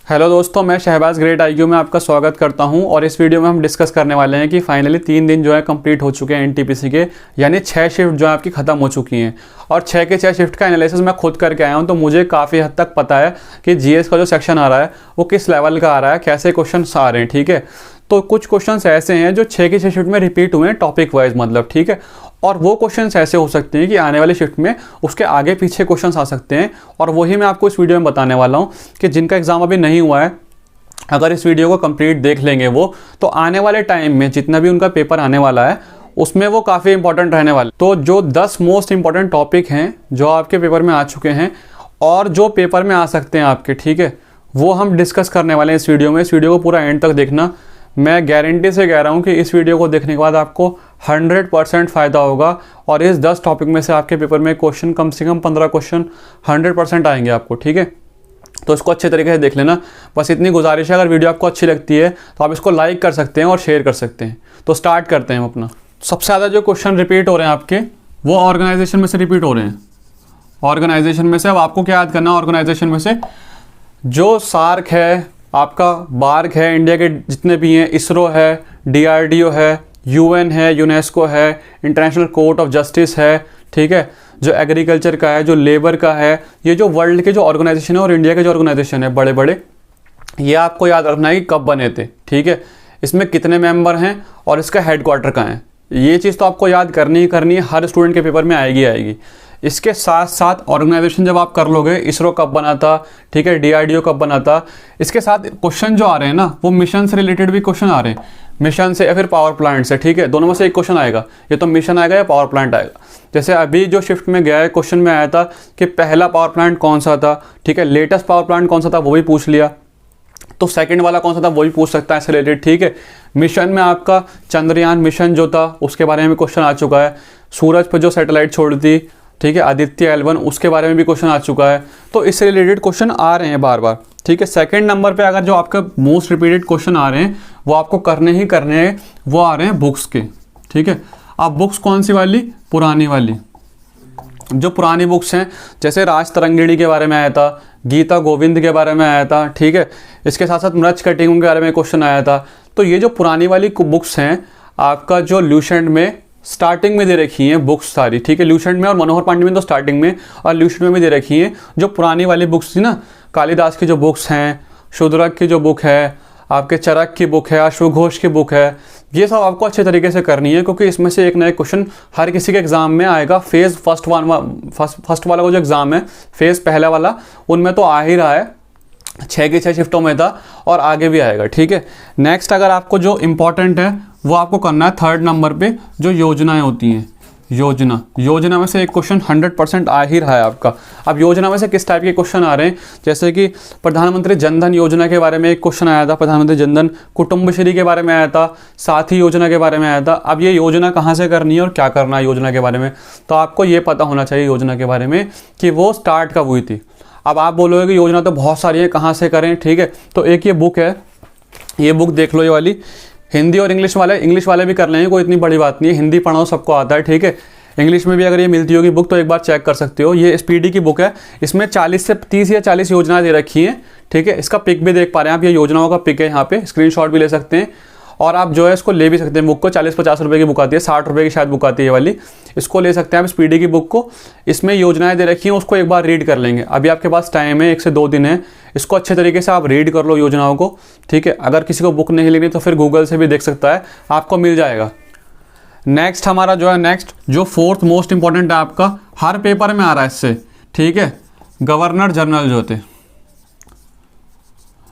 Hello दोस्तों, मैं Shahbaz great IQ में आपका स्वागत करता हूं। और इस वीडियो में हम डिस्कस करने वाले हैं कि फाइनली 3 दिन जो है कंप्लीट हो चुके हैं एनटीपीसी के, यानी 6 शिफ्ट जो है आपकी ख़त्म हो चुकी हैं। और 6 के 6 शिफ्ट का एनालिसिस मैं खुद करके आया हूं, तो मुझे काफ़ी हद तक पता है कि जीएस का जो सेक्शन आ रहा है वो किस लेवल का आ रहा है, कैसे क्वेश्चन आ रहे हैं। ठीक है, तो कुछ क्वेश्चंस ऐसे हैं जो 6 की 6 शिफ्ट में रिपीट हुए हैं टॉपिक वाइज, मतलब ठीक है। और वो क्वेश्चंस ऐसे हो सकते हैं कि आने वाली शिफ्ट में उसके आगे पीछे क्वेश्चंस आ सकते हैं, और वही मैं आपको इस वीडियो में बताने वाला हूँ कि जिनका एग्जाम अभी नहीं हुआ है, अगर इस वीडियो को कंप्लीट देख लेंगे वो, तो आने वाले टाइम में जितना भी उनका पेपर आने वाला है उसमें वो काफ़ी इंपॉर्टेंट रहने वाले। तो जो 10 मोस्ट इंपॉर्टेंट टॉपिक हैं जो आपके पेपर में आ चुके हैं और जो पेपर में आ सकते हैं आपके, ठीक है, वो हम डिस्कस करने वाले हैं इस वीडियो में। इस वीडियो को पूरा एंड तक देखना। मैं गारंटी से कह रहा हूँ कि इस वीडियो को देखने के बाद आपको 100% फ़ायदा होगा, और इस 10 टॉपिक में से आपके पेपर में क्वेश्चन कम से कम 15 क्वेश्चन 100% आएंगे आपको। ठीक है, तो इसको अच्छे तरीके से देख लेना। बस इतनी गुजारिश है, अगर वीडियो आपको अच्छी लगती है तो आप इसको लाइक कर सकते हैं और शेयर कर सकते हैं। तो स्टार्ट करते हैं हम अपना। सबसे ज़्यादा जो क्वेश्चन रिपीट हो रहे हैं आपके, वो ऑर्गेनाइजेशन में से रिपीट हो रहे हैं। ऑर्गेनाइजेशन में से अब आपको क्या याद करना है, ऑर्गेनाइजेशन में से जो सार्क है, आपका बार्क है, इंडिया के जितने भी हैं, इसरो है, डीआरडीओ है, यूएन है, यूनेस्को है, इंटरनेशनल कोर्ट ऑफ जस्टिस है, ठीक है, जो एग्रीकल्चर का है, जो लेबर का है, ये जो वर्ल्ड के जो ऑर्गेनाइजेशन है और इंडिया के जो ऑर्गेनाइजेशन है बड़े बड़े, ये आपको याद रखना है कि कब बने थे। ठीक है, इसमें कितने मेंबर हैं और इसका हेडक्वार्टर कहाँ है, ये चीज़ तो आपको याद करनी ही करनी है, हर स्टूडेंट के पेपर में आएगी। इसके साथ साथ ऑर्गेनाइजेशन जब आप कर लोगे, इसरो कब बना था, ठीक है, डीआरडीओ कब बना था, इसके साथ क्वेश्चन जो आ रहे हैं ना, वो मिशन से रिलेटेड भी क्वेश्चन आ रहे हैं, मिशन से या फिर पावर प्लांट से। ठीक है, दोनों में से एक क्वेश्चन आएगा, ये तो मिशन आएगा या पावर प्लांट आएगा। जैसे अभी जो शिफ्ट में गया है, क्वेश्चन में आया था कि पहला पावर प्लांट कौन सा था, ठीक है, लेटेस्ट पावर प्लांट कौन सा था, वो भी पूछ लिया। तो सेकंड वाला कौन सा था, वो भी पूछ सकता है इससे रिलेटेड। ठीक है, मिशन में आपका चंद्रयान मिशन जो था उसके बारे में भी क्वेश्चन आ चुका है। सूरज पर जो सैटेलाइट छोड़ी थी, ठीक है, आदित्य L1, उसके बारे में भी क्वेश्चन आ चुका है। तो इससे रिलेटेड क्वेश्चन आ रहे हैं बार बार। ठीक है, सेकंड नंबर पे अगर जो आपका मोस्ट रिपीटेड क्वेश्चन आ रहे हैं वो आपको करने ही करने हैं, वो आ रहे हैं बुक्स के। ठीक है, अब बुक्स कौन सी वाली, पुरानी वाली। जो पुरानी बुक्स हैं, जैसे राज तरंगिणी के बारे में आया था, गीता गोविंद के बारे में आया था, ठीक है, इसके साथ साथ मृच कटिंग के बारे में क्वेश्चन आया था। तो ये जो पुरानी वाली बुक्स हैं आपका, जो ल्यूसेंट में स्टार्टिंग में दे रखी हैं बुक्स सारी, ठीक है, ल्यूसेंट में और मनोहर पांडे में तो स्टार्टिंग में, और ल्यूसेंट में भी दे रखी हैं जो पुरानी वाली बुक्स थी ना, कालिदास की जो बुक्स हैं, शूद्रक की जो बुक है, आपके चरक की बुक है, अश्वघोष की बुक है, ये सब आपको अच्छे तरीके से करनी है, क्योंकि इसमें से एक ना एक क्वेश्चन हर किसी के एग्जाम में आएगा। फेज़ फर्स्ट वाला वो जो एग्ज़ाम है, फेज़ पहला वाला, उनमें तो आ ही रहा है, 6 की 6 शिफ्टों में था और आगे भी आएगा। ठीक है, नेक्स्ट अगर आपको जो इम्पोर्टेंट है वो आपको करना है 3rd नंबर पे, जो योजनाएं होती हैं। योजना में से एक क्वेश्चन 100% आ ही रहा है आपका। अब योजना में से किस टाइप के क्वेश्चन आ रहे हैं, जैसे कि प्रधानमंत्री जनधन योजना के बारे में एक क्वेश्चन आया था, प्रधानमंत्री जनधन कुटुंबश्री के बारे में आया था, साथी योजना के बारे में आया था। अब ये योजना कहाँ से करनी है और क्या करना है योजना के बारे में, तो आपको ये पता होना चाहिए योजना के बारे में कि वो स्टार्ट कब हुई थी। अब आप बोलोगे कि योजना तो बहुत सारी है, कहाँ से करें। ठीक है, तो एक ये बुक है, ये बुक देख लो, ये वाली। हिंदी और इंग्लिश वाले भी कर लेंगे, कोई इतनी बड़ी बात नहीं है, हिंदी पढ़ो सबको आता है। ठीक है, इंग्लिश में भी अगर ये मिलती होगी बुक तो एक बार चेक कर सकते हो। ये स्पीडी की बुक है, इसमें 40 से 30 या 40 योजनाएं दे रखी हैं। ठीक है, इसका पिक भी देख पा रहे हैं आप, ये योजनाओं का पिक है, यहाँ पे स्क्रीनशॉट भी ले सकते हैं, और आप जो है इसको ले भी सकते हैं। बुक को 40-50 रुपये की बुक आती है, 60 रुपये की शायद बुक आती है ये वाली, इसको ले सकते हैं आप, स्पीडी की बुक को। इसमें योजनाएं दे रखी हैं, उसको एक बार रीड कर लेंगे। अभी आपके पास टाइम है, 1 से 2 दिन है, इसको अच्छे तरीके से आप रीड कर लो योजनाओं को। ठीक है, अगर किसी को बुक नहीं लेनी तो फिर गूगल से भी देख सकता है, आपको मिल जाएगा। नेक्स्ट हमारा जो है, जो 4th मोस्ट इंपॉर्टेंट है आपका, हर पेपर में आ रहा है इससे। ठीक है, गवर्नर जनरल जो थे।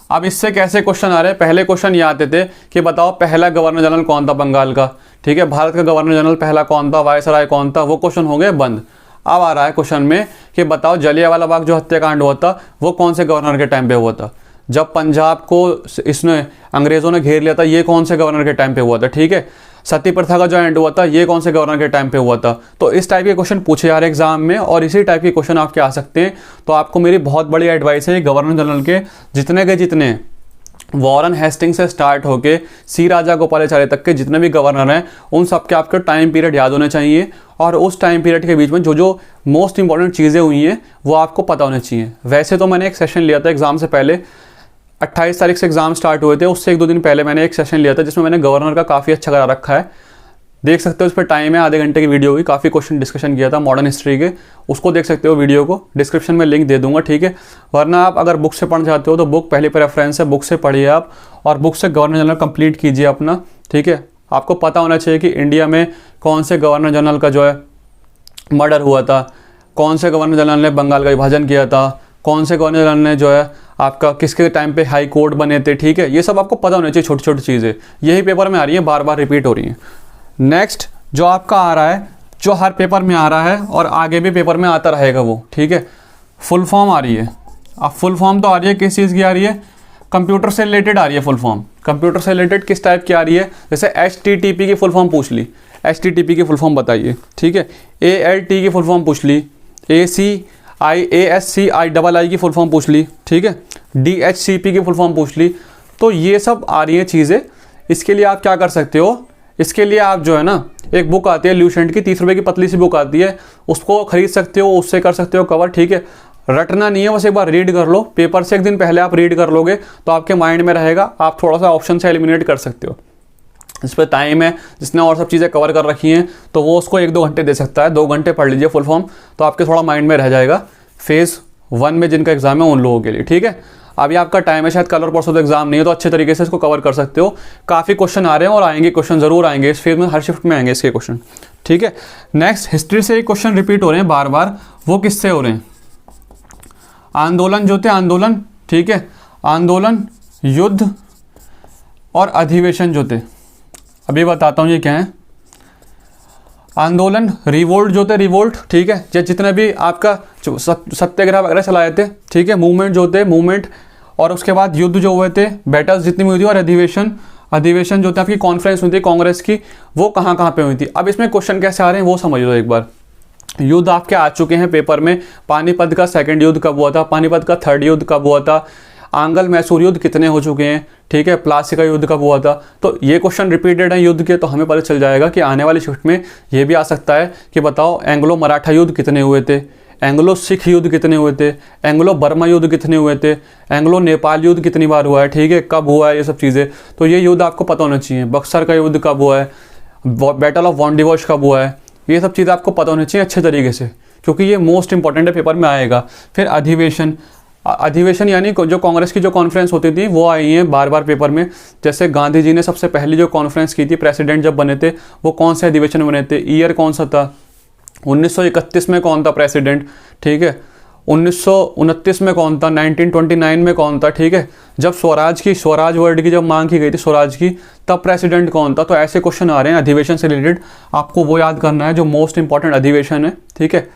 अब इससे कैसे क्वेश्चन आ रहे हैं, पहले क्वेश्चन ये आते थे कि बताओ पहला गवर्नर जनरल कौन था बंगाल का। ठीक है, भारत का गवर्नर जनरल पहला कौन था, वायसराय कौन था, वो क्वेश्चन हो गए बंद। अब आ रहा है क्वेश्चन में कि बताओ जलियांवाला बाग जो हत्याकांड हुआ था वो कौन से गवर्नर के टाइम पे हुआ था, जब पंजाब को इसने अंग्रेजों ने घेर लिया था ये कौन से गवर्नर के टाइम पे हुआ था। ठीक है, सती प्रथा का जो एंड हुआ था ये कौन से गवर्नर के टाइम पे हुआ था। तो इस टाइप के क्वेश्चन पूछे जा रहे हैं एग्जाम में, और इसी टाइप के क्वेश्चन आपके आ सकते हैं। तो आपको मेरी बहुत बड़ी एडवाइस है, गवर्नर जनरल के जितने वॉरेन हेस्टिंग से स्टार्ट होके सी राजागोपालाचारी तक के जितने भी गवर्नर हैं, उन सब के आपके टाइम पीरियड याद होने चाहिए, और उस टाइम पीरियड के बीच में जो जो मोस्ट इंपॉर्टेंट चीज़ें हुई हैं वो आपको पता होनी चाहिए। वैसे तो मैंने एक सेशन लिया था एग्जाम से पहले, 28 तारीख से एग्ज़ाम स्टार्ट हुए थे, उससे 1-2 दिन पहले मैंने एक सेशन लिया था जिसमें मैंने गवर्नर का काफ़ी अच्छा करा रखा है, देख सकते हो। उस पर टाइम है, आधे घंटे की वीडियो हुई, काफ़ी क्वेश्चन डिस्कशन किया था मॉडर्न हिस्ट्री के, उसको देख सकते हो वीडियो को, डिस्क्रिप्शन में लिंक दे दूंगा, ठीक है। वरना आप अगर बुक से पढ़ना चाहते हो तो बुक पहली प्रेफरेंस है, बुक से पढ़िए आप, और बुक से गवर्नर जनरल कंप्लीट कीजिए अपना, ठीक है। आपको पता होना चाहिए कि इंडिया में कौन से गवर्नर जनरल का जो है मर्डर हुआ था, कौन से गवर्नर जनरल ने बंगाल का विभाजन किया था, कौन से गवर्नर जनरल ने जो है आपका किसके टाइम पे हाई कोर्ट बने थे, ठीक है। ये सब आपको पता होना चाहिए, छोटी छोटी चीज़ें, यही पेपर में आ रही हैं, बार बार रिपीट हो रही हैं। नेक्स्ट जो आपका आ रहा है, जो हर पेपर में आ रहा है और आगे भी पेपर में आता रहेगा वो, ठीक है, फुल फॉर्म आ रही है। अब फुल फॉर्म तो आ रही है, किस चीज़ की आ रही है, कंप्यूटर से रिलेटेड आ रही है फुल फॉर्म। कंप्यूटर से रिलेटेड किस टाइप की आ रही है, जैसे HTTP की फुल फॉर्म पूछ ली, HTTP की फुल फॉर्म बताइए, ठीक है। ALT की फुल फॉर्म पूछ ली, ASCII की फुल फॉर्म पूछ ली, ठीक है। DHCP की फुल फॉर्म पूछ ली। तो ये सब आ रही हैं चीज़ें। इसके लिए आप क्या कर सकते हो, इसके लिए आप जो है ना, एक बुक आती है ल्यूसेंट की, 30 रुपये की पतली सी बुक आती है, उसको खरीद सकते हो, उससे कर सकते हो कवर, ठीक है। रटना नहीं है, बस एक बार रीड कर लो, पेपर से एक दिन पहले आप रीड कर लोगे तो आपके माइंड में रहेगा, आप थोड़ा सा ऑप्शन से एलिमिनेट कर सकते हो। इस पर टाइम है, जिसने और सब चीज़ें कवर कर रखी हैं तो वो उसको 1-2 घंटे दे सकता है, 2 घंटे पढ़ लीजिए फुल फॉर्म, तो आपके थोड़ा माइंड में रह जाएगा फेज़ 1 में जिनका एग्जाम है उन लोगों के लिए, ठीक है। अभी आपका टाइम है, शायद कल और परसों तो एग्जाम नहीं है, तो अच्छे तरीके से इसको कवर कर सकते हो। काफ़ी क्वेश्चन आ रहे हैं और आएंगे, क्वेश्चन जरूर आएंगे इस फेज में, हर शिफ्ट में आएंगे इसके क्वेश्चन, ठीक है। नेक्स्ट हिस्ट्री से एक क्वेश्चन रिपीट हो रहे हैं बार बार, वो किससे हो रहे हैं, आंदोलन जो थे, आंदोलन, ठीक है, आंदोलन, युद्ध और अधिवेशन जो थे। अभी बताता हूँ ये क्या है। आंदोलन, रिवोल्ट जो थे, रिवोल्ट, ठीक है, जितने भी आपका सत्याग्रह वगैरह चलाए थे, ठीक है, मूवमेंट जो थे, मूवमेंट, और उसके बाद युद्ध जो हुए थे, बैटल्स जितनी हुई थी, और अधिवेशन, अधिवेशन जो थे आपकी कॉन्फ्रेंस हुई थी कांग्रेस की, वो कहाँ कहाँ पे हुई थी। अब इसमें क्वेश्चन कैसे आ रहे हैं वो समझ लो एक बार। युद्ध आपके आ चुके हैं पेपर में, पानीपत का 2nd युद्ध कब हुआ था, पानीपत का 3rd युद्ध कब हुआ था, आंगल मैसूर युद्ध कितने हो चुके हैं, ठीक है, प्लासी का युद्ध कब हुआ था। तो ये क्वेश्चन रिपीटेड है युद्ध के, तो हमें पता चल जाएगा कि आने वाली शिफ्ट में ये भी आ सकता है कि बताओ एंग्लो मराठा युद्ध कितने हुए थे, एंग्लो सिख युद्ध कितने हुए थे, एंग्लो बर्मा युद्ध कितने हुए थे, एंग्लो नेपाल युद्ध कितनी बार हुआ है, ठीक है, कब हुआ है, ये सब चीज़ें। तो ये युद्ध आपको पता होना चाहिए। बक्सर का युद्ध कब हुआ है, बैटल ऑफ वांडीवॉश कब हुआ है, ये सब चीज़ें आपको पता होनी चाहिए अच्छे तरीके से, क्योंकि ये मोस्ट इंपॉर्टेंट है, पेपर में आएगा। फिर अधिवेशन, अधिवेशन यानी जो कांग्रेस की जो कॉन्फ्रेंस होती थी वो आई है बार बार पेपर में। जैसे गांधी जी ने सबसे पहली जो कॉन्फ्रेंस की थी, प्रेसिडेंट जब बने थे, वो कौन से अधिवेशन बने थे, ईयर कौन सा था, 1931 में कौन था प्रेसिडेंट, ठीक है, 1929 में कौन था, 1929 में कौन था, ठीक है। जब स्वराज वर्ड की जब मांग की गई थी स्वराज की, तब प्रेसिडेंट कौन था। तो ऐसे क्वेश्चन आ रहे हैं अधिवेशन से रिलेटेड, आपको वो याद करना है जो मोस्ट इंपॉर्टेंट अधिवेशन है, ठीक है।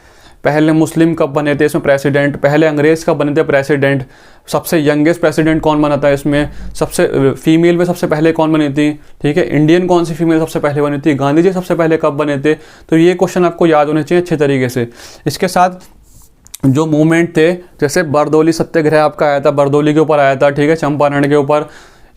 पहले मुस्लिम कब बने थे इसमें प्रेसिडेंट, पहले अंग्रेज कब बने थे प्रेसिडेंट, सबसे यंगेस्ट प्रेसिडेंट कौन बना था इसमें, सबसे फीमेल में सबसे पहले कौन बनी थी, ठीक है, इंडियन कौन सी फीमेल सबसे पहले बनी थी, गांधी जी सबसे पहले कब बने थे। तो ये क्वेश्चन आपको याद होने चाहिए अच्छे तरीके से। इसके साथ जो मूवमेंट थे, जैसे बरदौली सत्याग्रह आपका आया था, बरदौली के ऊपर आया था, ठीक है, चंपारण के ऊपर,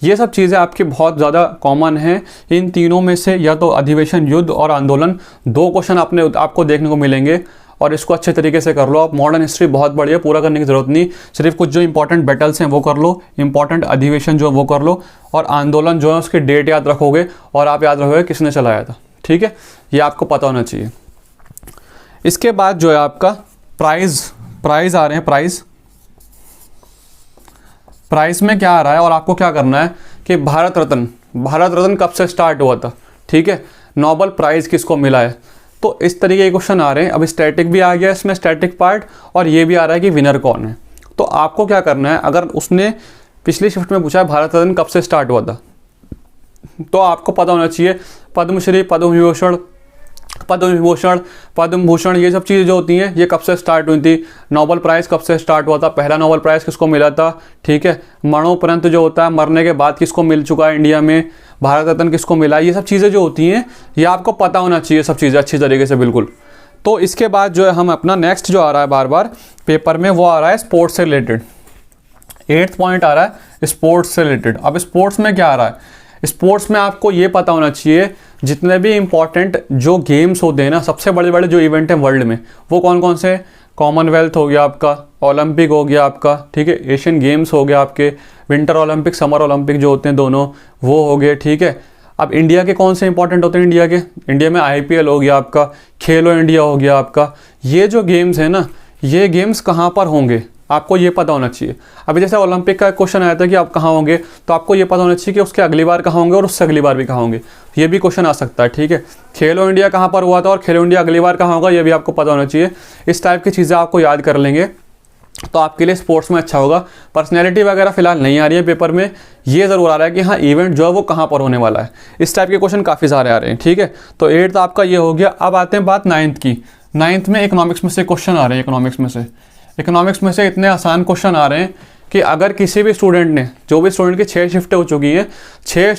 ये सब चीज़ें आपकी बहुत ज़्यादा कॉमन हैं। इन तीनों में से या तो अधिवेशन, युद्ध और आंदोलन, 2 क्वेश्चन आपको देखने को मिलेंगे, और इसको अच्छे तरीके से कर लो आप। मॉडर्न हिस्ट्री बहुत बड़ी है, पूरा करने की जरूरत नहीं, सिर्फ कुछ जो इंपॉर्टेंट बैटल्स हैं वो कर लो, इंपॉर्टेंट अधिवेशन जो वो कर लो, और आंदोलन जो है उसकी डेट याद रखोगे और आप याद रखोगे किसने चलाया था, ठीक है, ये आपको पता होना चाहिए। इसके बाद जो है आपका प्राइज आ रहे हैं, प्राइज में क्या आ रहा है और आपको क्या करना है कि भारत रत्न कब से स्टार्ट हुआ था, ठीक है, नोबेल प्राइज किसको मिला है। तो इस तरीके के क्वेश्चन आ रहे हैं। अब स्टैटिक भी आ गया इसमें, स्टैटिक पार्ट, और ये भी आ रहा है कि विनर कौन है। तो आपको क्या करना है, अगर उसने पिछली शिफ्ट में पूछा है भारत रत्न कब से स्टार्ट हुआ था, तो आपको पता होना चाहिए पद्मश्री, पद्म भूषण, ये सब चीज़ें जो होती हैं ये कब से स्टार्ट हुई थी। नोबेल प्राइज़ कब से स्टार्ट हुआ था, पहला नोबेल प्राइज़ किसको मिला था, ठीक है, मरणोपरांत जो होता है, मरने के बाद किसको मिल चुका है इंडिया में, भारत रत्न किसको मिला, ये सब चीज़ें जो होती हैं ये आपको पता होना चाहिए सब चीज़ें अच्छी तरीके से, बिल्कुल। तो इसके बाद जो है हम अपना नेक्स्ट जो आ रहा है बार बार पेपर में, वो आ रहा है स्पोर्ट्स से रिलेटेड। 8th पॉइंट आ रहा है स्पोर्ट्स से रिलेटेड। अब स्पोर्ट्स में क्या आ रहा है, स्पोर्ट्स में आपको ये पता होना चाहिए जितने भी इंपॉर्टेंट जो गेम्स होते हैं ना, सबसे बड़े बड़े जो इवेंट हैं वर्ल्ड में, वो कौन कौन से, कॉमनवेल्थ हो गया आपका, ओलंपिक हो गया आपका, ठीक है, एशियन गेम्स हो गया आपके, विंटर ओलंपिक समर ओलंपिक जो होते हैं दोनों वो हो गए, ठीक है। अब इंडिया के कौन से इंपॉर्टेंट होते हैं इंडिया में IPL हो गया आपका, खेलो इंडिया हो गया आपका। ये जो गेम्स है ना, ये गेम्स कहाँ पर होंगे आपको ये पता होना चाहिए। अभी जैसे ओलंपिक का क्वेश्चन आया था कि आप कहाँ होंगे, तो आपको ये पता होना चाहिए कि उसके अगली बार कहाँ होंगे और उससे अगली बार भी कहाँ होंगे, ये भी क्वेश्चन आ सकता है, ठीक है। खेलो इंडिया कहाँ पर हुआ था और खेलो इंडिया अगली बार कहाँ होगा, ये भी आपको पता होना चाहिए। इस टाइप की चीज़ें आपको याद कर लेंगे तो आपके लिए स्पोर्ट्स में अच्छा होगा। पर्सनैलिटी वगैरह फिलहाल नहीं आ रही है पेपर में, ये ज़रूर आ रहा है कि हाँ इवेंट जो है वो कहाँ पर होने वाला है। इस टाइप के क्वेश्चन काफ़ी सारे आ रहे हैं, ठीक है। तो 8th आपका ये हो गया। अब आते हैं बात 9th की। 9th में इकोनॉमिक्स में से क्वेश्चन आ रहे हैं। इकोनॉमिक्स में से इतने आसान क्वेश्चन आ रहे हैं कि अगर किसी भी स्टूडेंट ने, जो भी स्टूडेंट की 6 शिफ्टें हो चुकी हैं, 6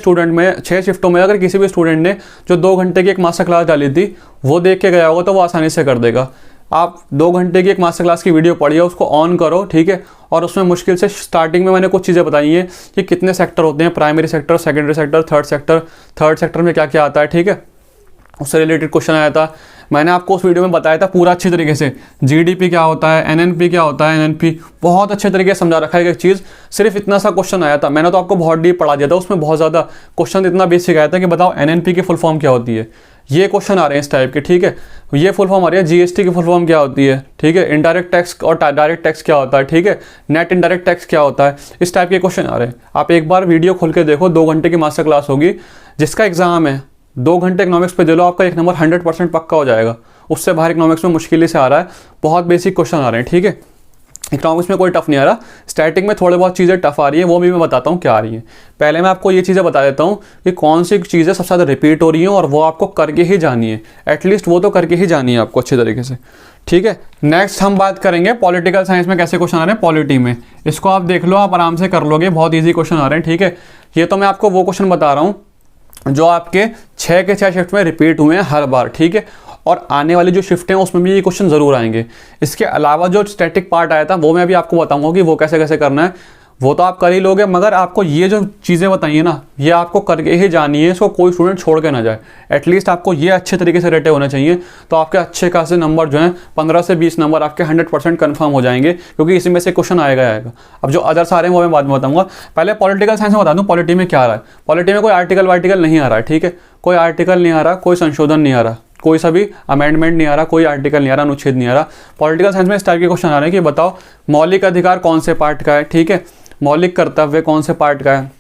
शिफ्टों में अगर किसी भी स्टूडेंट ने जो 2 घंटे की एक मास्टर क्लास डाली थी वो देख के गया होगा तो वो आसानी से कर देगा। आप 2 घंटे की एक मास्टर क्लास की वीडियो पढ़िए, उसको ऑन करो, ठीक है, और उसमें मुश्किल से स्टार्टिंग में मैंने कुछ चीज़ें बताई हैं कि कितने सेक्टर होते हैं, primary sector, secondary sector, third sector में क्या क्या आता है, ठीक है, उससे रिलेटेड क्वेश्चन आया था। मैंने आपको उस वीडियो में बताया था पूरा अच्छी तरीके से, GDP क्या होता है, NNP क्या होता है, NNP बहुत अच्छे तरीके से समझा रखा है एक चीज़। सिर्फ इतना सा क्वेश्चन आया था, मैंने तो आपको बहुत डीप पढ़ा दिया था, उसमें बहुत ज़्यादा क्वेश्चन इतना बेसिक आया था कि बताओ NNP की फुल फॉर्म क्या होती है। ये क्वेश्चन आ रहे हैं इस टाइप के, ठीक है। ये फुल फॉर्म आ रही है, GST की फुल फॉर्म क्या होती है, ठीक है, इनडायरेक्ट टैक्स और डायरेक्ट टैक्स क्या होता है, ठीक है, नेट इनडायरेक्ट टैक्स क्या होता है, इस टाइप के क्वेश्चन आ रहे हैं। आप एक बार वीडियो खोल के देखो, 2 घंटे की मास्टर क्लास होगी, जिसका एग्जाम है 2 घंटे इकोनॉमिक्स पे दे लो, आपका 1 नंबर 100% पक्का हो जाएगा। उससे बाहर इकोनॉमिक्स में मुश्किल से आ रहा है, बहुत बेसिक क्वेश्चन आ रहे हैं, ठीक है। इकोनॉमिक्स में कोई टफ नहीं आ रहा, स्टैटिक में थोड़े बहुत चीज़ें टफ आ रही हैं, वो भी मैं बताता हूँ क्या आ रही हैं। पहले मैं आपको ये चीज़ें बता देता हूँ कि कौन सी चीज़ें सबसे ज़्यादा रिपीट हो रही हैं और वो आपको करके ही जानी है, एटलीस्ट वो तो करके ही जानी है आपको अच्छे तरीके से, ठीक है। नेक्स्ट हम बात करेंगे पॉलिटिकल साइंस में कैसे क्वेश्चन आ रहे हैं पॉलिटी में। इसको आप देख लो, आप आराम से कर लोगे, बहुत ईजी क्वेश्चन आ रहे हैं, ठीक है। ये तो मैं आपको वो क्वेश्चन बता रहा हूँ जो आपके 6 के 6 शिफ्ट में रिपीट हुए हैं हर बार, ठीक है, और आने वाली जो शिफ्ट हैं उसमें भी ये क्वेश्चन ज़रूर आएंगे। इसके अलावा जो स्टैटिक पार्ट आया था वो मैं अभी आपको बताऊंगा कि वो कैसे कैसे करना है, वो तो आप कर ही लोगे, मगर आपको ये जो चीज़ें बताइए ना, ये आपको करके ही जानी है, इसको कोई स्टूडेंट छोड़ के ना जाए। एटलीस्ट आपको ये अच्छे तरीके से रेटे होने चाहिए, तो आपके अच्छे खासे नंबर जो हैं 15 से 20 नंबर आपके 100% कन्फर्म हो जाएंगे, क्योंकि इसी में से क्वेश्चन आएगा। अब जो अदर्स आ रहे हैं वो मैं बाद में बताऊँगा। पहले पॉलिटिकल साइंस में बता दूँ पॉलिटी में क्या आ रहा है। पॉलिटी में कोई आर्टिकल वार्टिकल नहीं आ रहा है, ठीक है, कोई आर्टिकल नहीं आ रहा, कोई संशोधन नहीं आ रहा, कोई सा भी अमेंडमेंट नहीं आ रहा, कोई आर्टिकल नहीं आ रहा, अनुच्छेद नहीं आ रहा। पॉलिटिकल साइंस में इस टाइप के क्वेश्चन आ रहे हैं कि बताओ मौलिक अधिकार कौन से पार्ट का है, ठीक है, मौलिक कर्तव्य कौन से पार्ट का है।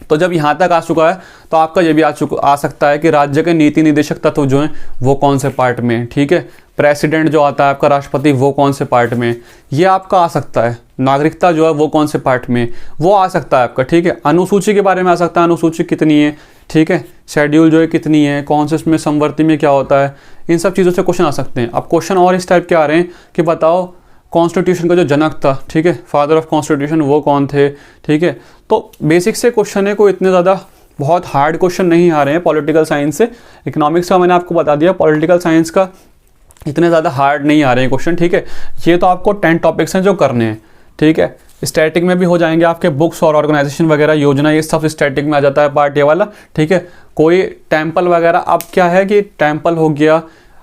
तो जब यहाँ तक आ चुका है तो आपका ये भी आ सकता है कि राज्य के नीति निदेशक तत्व जो हैं वो कौन से पार्ट में, ठीक है, प्रेसिडेंट जो आता है आपका राष्ट्रपति वो कौन से पार्ट में, ये आपका आ सकता है। नागरिकता जो है वो कौन से पार्ट में, वो आ सकता है आपका, ठीक है। अनुसूची के बारे में आ सकता है, अनुसूची कितनी है, ठीक है, शेड्यूल जो है कितनी है, कौन से इसमें समवर्ती में क्या होता है, इन सब चीज़ों से क्वेश्चन आ सकते हैं। अब क्वेश्चन और इस टाइप के आ रहे हैं कि बताओ कॉन्स्टिट्यूशन का जो जनक था, ठीक है, फादर ऑफ कॉन्स्टिट्यूशन वो कौन थे, ठीक है। तो बेसिक से क्वेश्चन है, कोई इतने ज़्यादा बहुत हार्ड क्वेश्चन नहीं आ रहे हैं पॉलिटिकल साइंस से। इकोनॉमिक्स का मैंने आपको बता दिया, पॉलिटिकल साइंस का इतने ज़्यादा हार्ड नहीं आ रहे हैं क्वेश्चन, ठीक है। ये तो आपको 10 टॉपिक्स हैं जो करने हैं, ठीक है। स्टैटिक में भी हो जाएंगे आपके बुक्स और ऑर्गेनाइजेशन वगैरह, योजना, ये सब स्टैटिक में आ जाता है पार्ट ये वाला, ठीक है। कोई टेम्पल वगैरह, अब क्या है कि टेम्पल हो गया,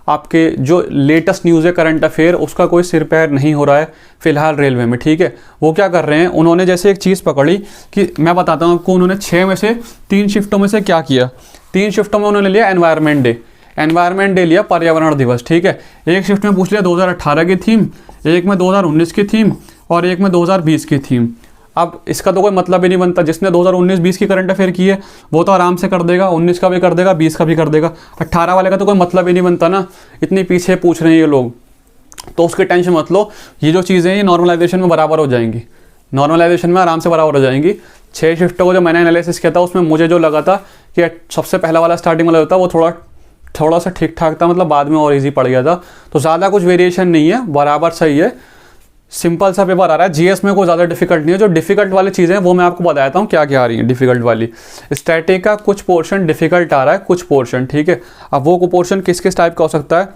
आपके जो लेटेस्ट न्यूज़ है करंट अफेयर, उसका कोई सिर पैर नहीं हो रहा है फिलहाल रेलवे में, ठीक है। वो क्या कर रहे हैं, उन्होंने जैसे एक चीज़ पकड़ी कि मैं बताता हूँ आपको, उन्होंने 6 में से 3 शिफ्टों में से क्या किया। 3 शिफ्टों में उन्होंने लिया एनवायरनमेंट डे लिया, पर्यावरण दिवस, ठीक है। एक शिफ्ट में पूछ लिया 2018 की थीम, एक में 2019 की थीम और एक में 2020 की थीम। अब इसका तो कोई मतलब ही नहीं बनता, जिसने 2019-20 की करंट अफेयर की है वो तो आराम से कर देगा, 19 का भी कर देगा, 20 का भी कर देगा, 18 वाले का तो कोई मतलब ही नहीं बनता ना, इतनी पीछे पूछ रहे हैं ये लोग। तो उसकी टेंशन मत लो, ये जो चीज़ें हैं ये नॉर्मलाइजेशन में बराबर हो जाएंगी, नॉर्मलाइजेशन में आराम से बराबर हो जाएंगी। 6 शिफ्टों को जो मैंने एनालिसिस किया था उसमें मुझे जो लगा था कि सबसे पहला वाला स्टार्टिंग वाला होता वो थोड़ा सा ठीक ठाक था, मतलब बाद में और ईजी पड़ गया था। तो ज़्यादा कुछ वेरिएशन नहीं है, बराबर सही है, सिंपल सा पेपर आ रहा है। जीएस में कोई ज़्यादा डिफिकल्ट नहीं है, जो डिफिकल्ट वाली चीज़ें हैं वो मैं आपको बताता हूँ क्या क्या आ रही हैं डिफिकल्ट वाली। स्टैटिक का कुछ पोर्शन डिफिकल्ट आ रहा है, कुछ पोर्शन, ठीक है। अब वो पोर्शन किस किस टाइप का हो सकता है,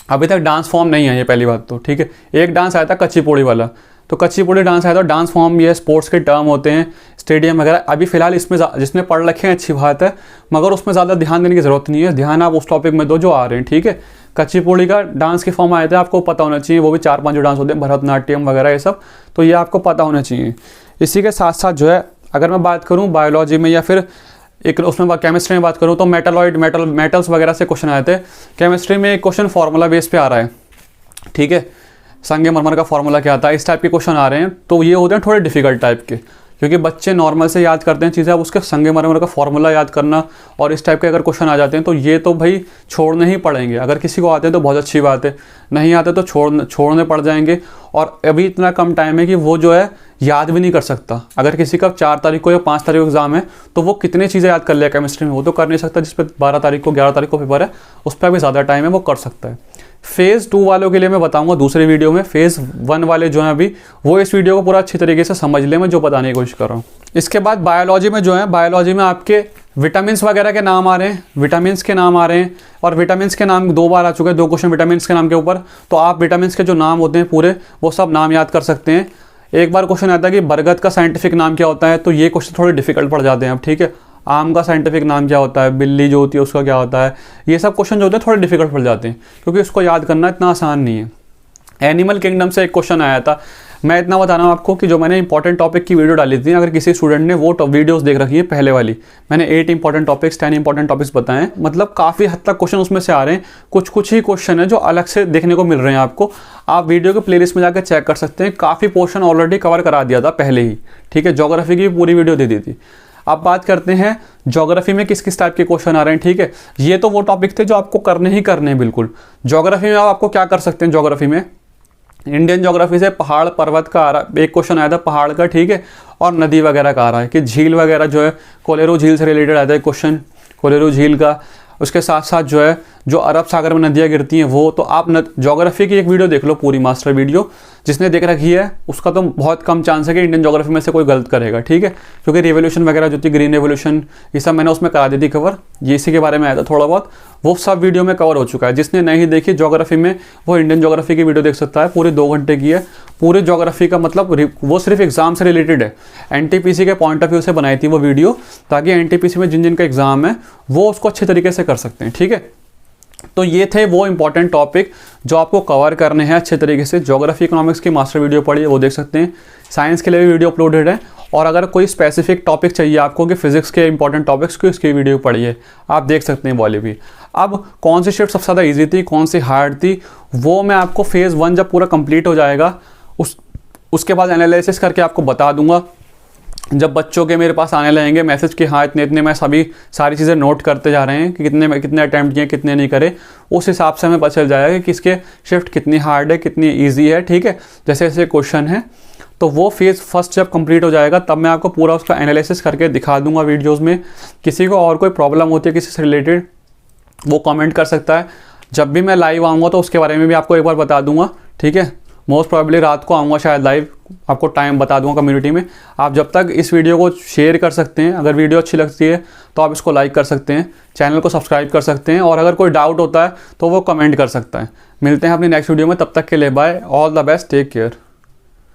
अभी तक डांस फॉर्म नहीं है ये पहली बात तो, ठीक है। एक डांस आया था कच्ची पोड़ी वाला, तो कुचिपुड़ी डांस है तो डांस फॉर्म ये स्पोर्ट्स के टर्म होते हैं, स्टेडियम वगैरह। अभी फिलहाल इसमें जिसने पढ़ रखे हैं अच्छी बात है, मगर उसमें ज़्यादा ध्यान देने की ज़रूरत नहीं है, ध्यान आप उस टॉपिक में दो जो आ रहे हैं, ठीक है। कुचिपुड़ी का डांस के फॉर्म आए थे, आपको पता होना चाहिए, वो भी 4-5 जो डांस होते हैं, भरतनाट्यम वगैरह ये सब, तो ये आपको पता होना चाहिए। इसी के साथ साथ जो है अगर मैं बात करूँ बायोलॉजी में या फिर एक उसमें केमिस्ट्री में बात करूँ तो मेटल्स वगैरह से क्वेश्चन आए थे। केमिस्ट्री में एक क्वेश्चन फार्मूला बेस पे आ रहा है, ठीक है, संगमरमर का फार्मूला क्या था, इस टाइप के क्वेश्चन आ रहे हैं। तो ये होते हैं थोड़े डिफिकल्ट टाइप के, क्योंकि बच्चे नॉर्मल से याद करते हैं चीज़ें, अब उसके संगमरमर का फार्मूला याद करना और इस टाइप के अगर क्वेश्चन आ जाते हैं तो ये तो भाई छोड़ने ही पड़ेंगे। अगर किसी को आते हैं तो बहुत अच्छी बात है, नहीं आते तो छोड़ने पड़ जाएंगे। और अभी इतना कम टाइम है कि वो जो है याद भी नहीं कर सकता। अगर किसी का 4 तारीख को या 5 तारीख को एग्जाम है तो वो कितनी चीज़ें याद कर लिया केमिस्ट्री में, वो तो कर नहीं सकता। जिस पे 12 तारीख को 11 तारीख को पेपर है उस पर अभी ज़्यादा टाइम है, वो कर सकता है। फेज़ 2 वालों के लिए मैं बताऊंगा दूसरी वीडियो में। फेज़ 1 वाले जो हैं अभी, वो इस वीडियो को पूरा अच्छी तरीके से समझ लें, मैं जो बताने की कोशिश कर रहा हूँ। इसके बाद बायोलॉजी में जो है, बायोलॉजी में आपके विटामिन्स वगैरह के नाम आ रहे हैं, विटामिन्स के नाम आ रहे हैं, और विटामिन्स के नाम 2 बार आ चुके हैं, 2 क्वेश्चन विटामिन्स के नाम के ऊपर। तो आप विटामिन्स के जो नाम होते हैं पूरे, वो सब नाम याद कर सकते हैं। एक बार क्वेश्चन आता है कि बरगद का साइंटिफिक नाम क्या होता है, तो ये क्वेश्चन थोड़े डिफिकल्ट पड़ जाते हैं अब, ठीक है। आम का साइंटिफिक नाम क्या होता है, बिल्ली जो होती है उसका क्या होता है, ये सब क्वेश्चन जो होते हैं थोड़े डिफिकल्ट पड़ जाते हैं, क्योंकि उसको याद करना इतना आसान नहीं है। एनिमल किंगडम से एक क्वेश्चन आया था। मैं इतना बता रहा हूँ आपको कि जो मैंने इंपॉर्टेंट टॉपिक की वीडियो डाली थी, अगर किसी स्टूडेंट ने वो वीडियोस देख रखी है पहले वाली, मैंने 8 इंपॉर्टेंट टॉपिक्स 10 इंपॉर्टेंट टॉपिक्स बताए हैं, मतलब काफ़ी हद तक क्वेश्चन उसमें से आ रहे हैं। कुछ ही क्वेश्चन है जो अलग से देखने को मिल रहे हैं आपको। आप वीडियो के प्लेलिस्ट में जाकर चेक कर सकते हैं, काफ़ी पोर्शन ऑलरेडी कवर करा दिया था पहले ही, ठीक है। ज्योग्राफी की पूरी वीडियो दे दी थी। अब बात करते हैं ज्योग्राफी में किस किस टाइप के क्वेश्चन आ रहे हैं, ठीक है। ये तो वो टॉपिक थे जो आपको करने ही करने हैं बिल्कुल। ज्योग्राफी में आपको क्या कर सकते हैं, ज्योग्राफी में इंडियन ज्योग्राफी से पहाड़ पर्वत का आ रहा, एक क्वेश्चन आया था पहाड़ का, ठीक है, और नदी वगैरह का आ रहा है कि झील वगैरह जो है, कोलेरू झील से रिलेटेड आता है क्वेश्चन, कोलेरू झील का। उसके साथ साथ जो है जो अरब सागर में नदियाँ गिरती हैं वो, तो आप ज्योग्राफी की एक वीडियो देख लो पूरी, मास्टर वीडियो, जिसने देख रखी है उसका तो बहुत कम चांस है कि इंडियन ज्योग्राफी में से कोई गलत करेगा, ठीक है। क्योंकि रिवोल्यूशन वगैरह जो थी, ग्रीन रेवोल्यूशन, ये सब मैंने उसमें करा दी थी कवर, ये इसी के बारे में आया था थोड़ा बहुत, वो सब वीडियो में कवर हो चुका है। जिसने नहीं देखी ज्योग्राफी में, वो इंडियन ज्योग्राफी की वीडियो देख सकता है, पूरे 2 घंटे की है। पूरे ज्योग्राफी का मतलब वो सिर्फ एग्जाम से रिलेटेड है, एनटीपीसी के पॉइंट ऑफ व्यू से बनाई थी वो वीडियो, ताकि एनटीपीसी में जिन जिन का एग्जाम है वो उसको अच्छे तरीके से कर सकते हैं, ठीक है। तो ये थे वो इंपॉर्टेंट टॉपिक जो आपको कवर करने हैं अच्छे तरीके से। ज्योग्राफी इकोनॉमिक्स की मास्टर वीडियो पढ़िए, वो देख सकते हैं। साइंस के लिए भी वीडियो अपलोडेड है, और अगर कोई स्पेसिफिक टॉपिक चाहिए आपको कि फिजिक्स के इंपॉर्टेंट टॉपिक्स की, उसकी वीडियो पढ़िए, आप देख सकते हैं वाली भी। अब कौन सी शिफ्ट सबसे ज़्यादा ईजी थी, कौन सी हार्ड थी, वो मैं आपको फेज़ 1 जब पूरा कंप्लीट हो जाएगा उसके बाद एनालिसिस करके आपको बता दूंगा। जब बच्चों के मेरे पास आने लगेंगे मैसेज कि हाँ इतने मैं सारी चीज़ें नोट करते जा रहे हैं कि कितने अटैम्प्ट किए, कितने नहीं करे, उस हिसाब से हमें पता चल जाएगा कि किसके शिफ्ट कितनी हार्ड है, कितनी ईजी है, ठीक है। जैसे जैसे क्वेश्चन है, तो वो फेज़ फर्स्ट जब कंप्लीट हो जाएगा तब मैं आपको पूरा उसका एनालिसिस करके दिखा दूंगा वीडियोज़ में। किसी को और कोई प्रॉब्लम होती है किसी से रिलेटेड, वो कमेंट कर सकता है। जब भी मैं लाइव आऊँगा तो उसके बारे में भी आपको एक बार बता दूंगा, ठीक है। मोस्ट प्रॉब्ली रात को आऊँगा शायद लाइव, आपको टाइम बता दूंगा कम्युनिटी में। आप जब तक इस वीडियो को शेयर कर सकते हैं, अगर वीडियो अच्छी लगती है तो आप इसको लाइक कर सकते हैं, चैनल को सब्सक्राइब कर सकते हैं, और अगर कोई डाउट होता है तो वो कमेंट कर सकता है। मिलते हैं अपनी नेक्स्ट वीडियो में, तब तक के लिए bye, all the best, take care.